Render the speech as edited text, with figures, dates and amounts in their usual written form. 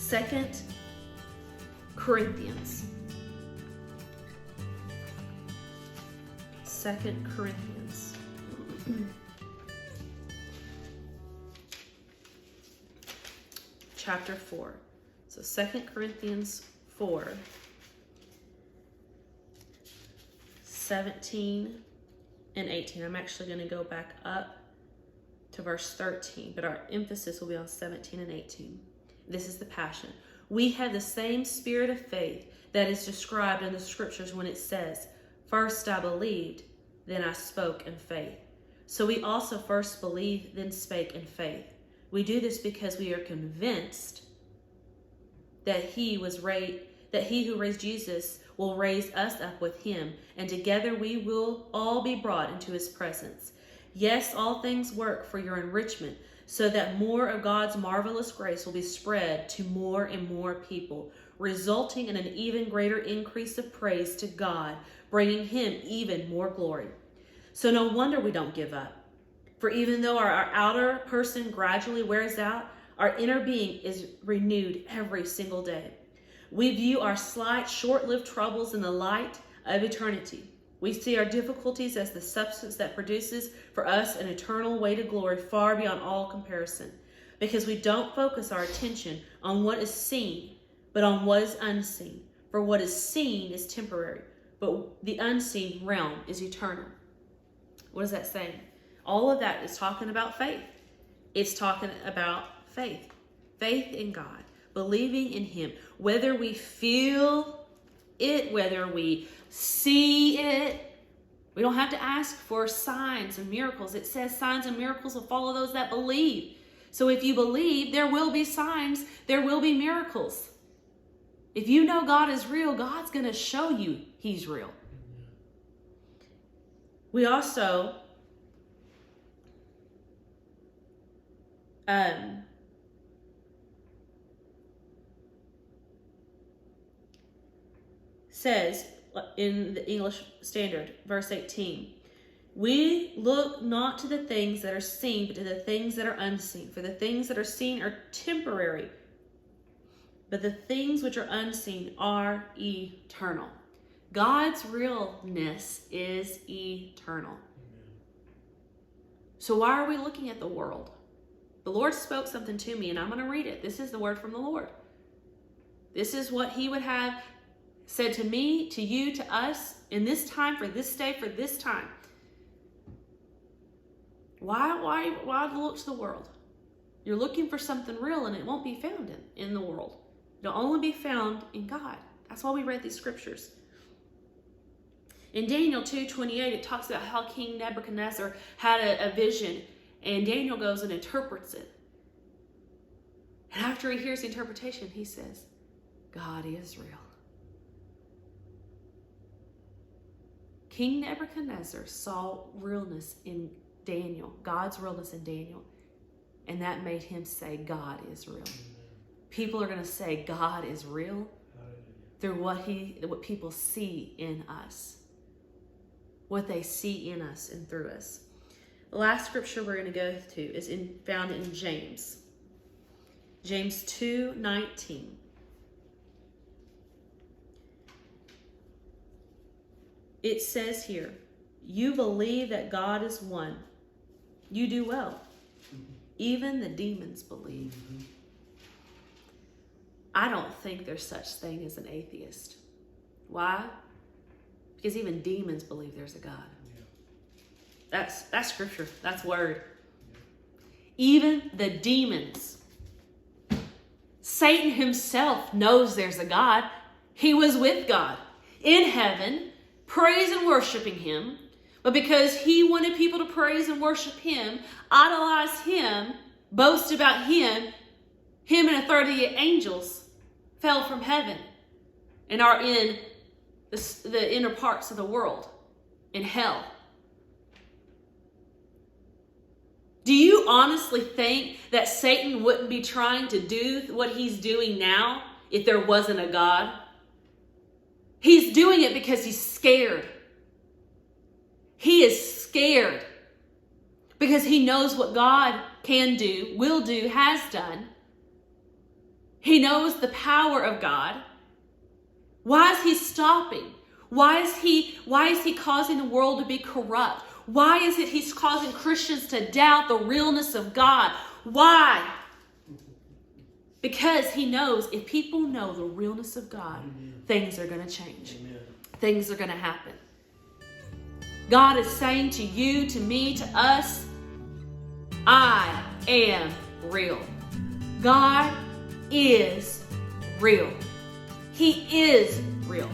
Second Corinthians. 2 Corinthians. Chapter 4. So 2 Corinthians 4, 17 and 18. I'm actually going to go back up to verse 13, but our emphasis will be on 17 and 18. This is the Passion. We have the same spirit of faith that is described in the scriptures when it says, "First I believed, then I spoke in faith." So we also first believed, then spake in faith. We do this because we are convinced that he who raised Jesus will raise us up with him, and together we will all be brought into his presence. Yes, all things work for your enrichment, so that more of God's marvelous grace will be spread to more and more people, resulting in an even greater increase of praise to God, bringing him even more glory. So no wonder we don't give up. For even though our outer person gradually wears out, our inner being is renewed every single day. We view our slight, short-lived troubles in the light of eternity. We see our difficulties as the substance that produces for us an eternal way to glory far beyond all comparison, because we don't focus our attention on what is seen, but on what is unseen. For what is seen is temporary, but the unseen realm is eternal. What is that saying? All of that is talking about faith. It's talking about faith. Faith in God, believing in him. Whether we feel it, whether we see it, we don't have to ask for signs and miracles. It says signs and miracles will follow those that believe. So if you believe, there will be signs, there will be miracles. If you know God is real, God's going to show you he's real. We also says in the English Standard, verse 18, we look not to the things that are seen, but to the things that are unseen. For the things that are seen are temporary, but the things which are unseen are eternal. God's realness is eternal. So why are we looking at the world? The Lord spoke something to me, and I'm going to read it. This is the word from the Lord. This is what he would have said to me, to you, to us, in this time, for this day, for this time. Why look to the world? You're looking for something real, and it won't be found in the world. It'll only be found in God. That's why we read these scriptures. In Daniel 2:28, it talks about how King Nebuchadnezzar had a vision, and Daniel goes and interprets it. And after he hears the interpretation, he says, God is real. King Nebuchadnezzar saw realness in Daniel, God's realness in Daniel, and that made him say, God is real. People are going to say God is real through what people see in us, what they see in us and through us. The last scripture we're going to go to is found in James. James 2:19. It says here, you believe that God is one. You do well. Even the demons believe. I don't think there's such thing as an atheist. Why? Because even demons believe there's a God. That's scripture. That's word. Even the demons. Satan himself knows there's a God. He was with God in heaven, praise and worshiping him. But because he wanted people to praise and worship him, idolize him, boast about him and a third of the angels fell from heaven and are in the inner parts of the world, in hell. Do you honestly think that Satan wouldn't be trying to do what he's doing now if there wasn't a God? He's doing it because he's scared. He is scared because he knows what God can do, will do, has done. He knows the power of God. Why is he stopping? Why is he causing the world to be corrupt? Why is it he's causing Christians to doubt the realness of God? Why? Because he knows if people know the realness of God, things are going to change. Amen. Things are going to happen. God is saying to you, to me, to us, I am real. God is real. He is real.